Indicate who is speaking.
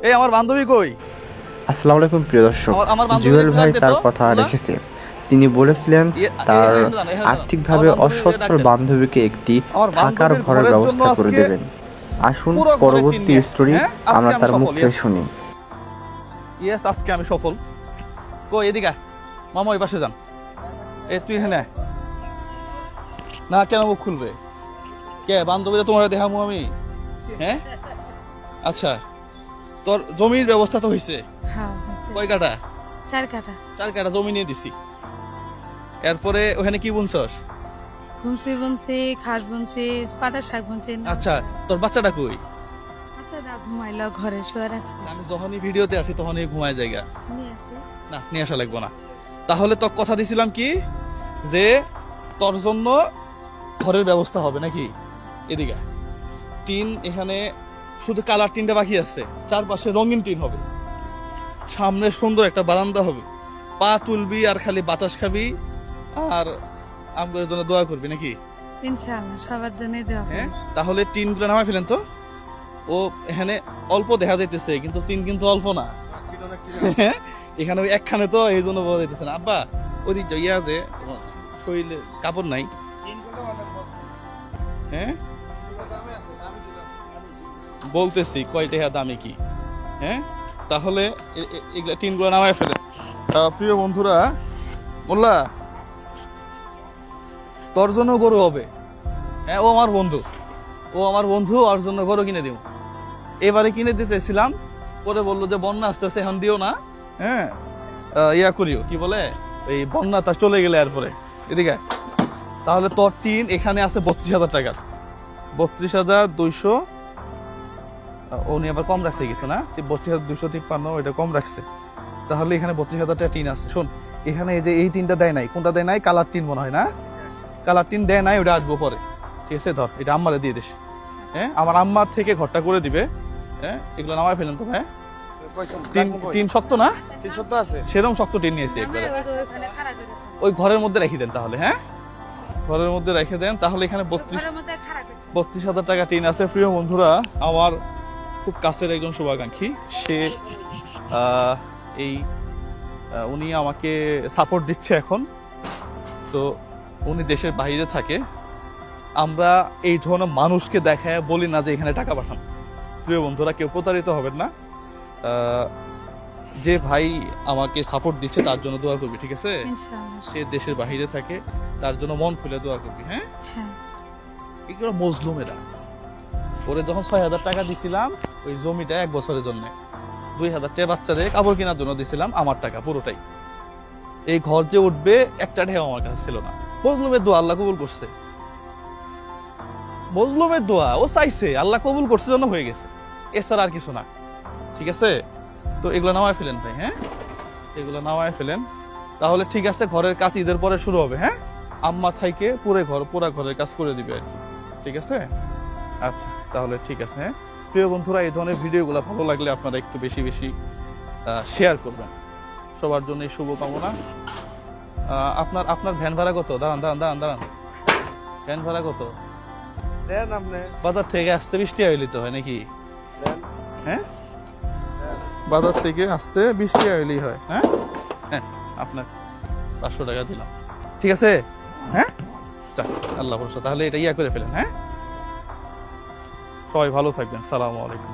Speaker 1: এই আমার বান্ধবী কই?
Speaker 2: আসসালামু আলাইকুম প্রিয় দর্শক, জুয়েল ভাই তার কথা রেখেছে। তিনি বলেছিলেন তার আর্থিকভাবে অসচ্ছল বান্ধবীকে একটি থাকার ঘরের ব্যবস্থা করে দেবেন। আসুন পরবর্তী স্টোরি আমরা তার মুখ থেকে শুনি।
Speaker 1: ইয়েস, আজকে আমি সফল। কই এদিকে মামা, ওই পাশে যান। তুই এখানে না, কেন মুখ খুলবে? কে বান্ধবীরা তোমার দেখামু আমি? হ্যাঁ আচ্ছা, তোর জমির ব্যবস্থা তো হয়েছে? কয় কাটা?
Speaker 3: 4 কাটা।
Speaker 1: 4 কাটা জমি নিয়ে দিছি। এরপরে ওখানে কি বুনছস?
Speaker 3: ঘুমসি বুনছি, খাস বুনছি, পাটা শাক বুনছি।
Speaker 1: আচ্ছা, তোর বাচ্চাটা কই?
Speaker 3: বাচ্চাটা ঘুমাইলো, ঘরে শুয়ে রাখছি।
Speaker 1: আমি যখনই ভিডিওতে আসি তখনই ঘুমায় জায়গা।
Speaker 3: নিয়ে আসি
Speaker 1: না, নিয়ে আসা লাগবো না। তাহলে তোর কথা দিছিলাম কি, যে তোর জন্য ঘরের ব্যবস্থা হবে নাকি? এদিকে টিন, এখানে শুধু কালার টিনটা বাকি আছে, চারপাশে রঙিন টিন হবে, সামনে সুন্দর একটা বারান্দা হবে। পা তুলবি আর খালি বাতাস খাবি আর আমগরের জন্য দোয়া করবি নাকি?
Speaker 3: ইনশাআল্লাহ সবার জন্যই দোয়া করব।
Speaker 1: হ্যাঁ, তাহলে টিনগুলো নামাই ফেলেন তো। ও এখানে অল্প দেখা যাইতেছে, কিন্তু টিন কিন্তু অল্প না। এখানে ওই একখানে তো, এই জন্য বোঝা যাইতেছে না। আব্বা ওদিক ইয়া যে শরীরে কাপড় নাই। হ্যাঁ বলতেছি কয়টা দামি কি। হ্যাঁ, তাহলে এগুলা টিনগুলো নামাই ফেলে। প্রিয় বন্ধুরা, মোল্লা তোর জন্য গরু হবে। হ্যাঁ, ও আমার বন্ধু, ওর জন্য গরু কিনে দিব। এবারে কিনে দিতে চাইছিলাম, পরে বললো যে বন্যা আসতেছে, এখন দিও না। হ্যাঁ, ইয়া করিও, কি বলে, এই বন্যা তা চলে গেলে এরপরে। এদিকে তাহলে তোর টিন এখানে আছে 32,000 টাকা। 32,200। উনি আবার কম রাখছে কিছু না, 32,253 ওইটা কম রাখছে। তাহলে এখানে 32,000 টাকা টিন আছে। শোন, এখানে এই যে এই টিনটা দেয় নাই, কোনটা দেয় নাই? কালার টিন মনে হয় না, কালার টিন দেয় নাই, ওটা আসবো পরে। ঠিক আছে, ধর এটা আম্মারে দিয়ে দিস। হ্যাঁ, আমার আম্মার থেকে ঘরটা করে দিবে। হ্যাঁ, এগুলো নামাই ফেলেন তো। হ্যাঁ, টিন শক্ত না?
Speaker 2: টিন শক্ত আছে,
Speaker 1: সেরকম শক্ত টিন নিয়েছি একবারে। ওই ঘরের মধ্যে রেখে দেন তাহলে। হ্যাঁ, ঘরের মধ্যে রেখে দেন তাহলে। এখানে 32,000 টাকা টিন আছে। প্রিয় বন্ধুরা, আমার খুব কাছের একজন শুভাকাঙ্ক্ষী, সে উনি আমাকে সাপোর্ট দিচ্ছে এখন। তো উনি দেশের বাইরে থাকে। আমরা এই ধরনের মানুষকে দেখায় বলি না যে এখানে টাকা পাঠান। প্রিয় বন্ধুরা, কেউ প্রতারিত হবেন না। যে ভাই আমাকে সাপোর্ট দিচ্ছে তার জন্য দোয়া করবি, ঠিক আছে? সে দেশের বাইরে থাকে, তার জন্য মন খুলে দোয়া করবি। হ্যাঁ, এগুলো মজলুমেরা। ওরে যখন 6,000 টাকা দিছিলাম ওই জমিটা 1 বছরের জন্য, 2,000 টাকা বাচ্চাদের কাপড় কেনার জন্য দিছিলাম, আমার টাকা পুরোটাই। এই ঘর যে উঠবে একটা ঢেউ আমার কাছে ছিল না। মজলুমের দোয়া আল্লাহ কবুল করছে। মজলুমের দোয়া ও চাইছে, আল্লাহ কবুল করছে জন্য হয়ে গেছে, এছাড়া আর কিছু না। ঠিক আছে, তো এগুলো নামায় ফেলেন ভাই। হ্যাঁ, এগুলো নামায় ফেলেন তাহলে। ঠিক আছে, ঘরের কাজ ঈদের পরে শুরু হবে। হ্যাঁ, আম্মা থাইকে পুরা ঘরের কাজ করে দিবে আর কি। ঠিক আছে, আচ্ছা তাহলে ঠিক আছে। হ্যাঁ, প্রিয় বন্ধুরা, এই ধরনের ভিডিওগুলো ভালো লাগলে আপনারা একটু বেশি বেশি শেয়ার করবেন। সবার জন্য শুভকামনা। আপনার ভ্যান ভাড়া কত? দাঁড়ান, ভ্যান ভাড়া কত? বাজার থেকে আসতে 20 টাকা হইলে তো হয় নাকি? হ্যাঁ, বাজার থেকে আসতে 20 টাকা হইলেই হয়। হ্যাঁ, আপনার 500 টাকা দিলাম। ঠিক আছে। হ্যাঁ, আল্লাহ ভরসা। তাহলে এটা ইয়া করে ফেলেন। হ্যাঁ, সবাই ভালো থাকবেন। সালামু আলাইকুম।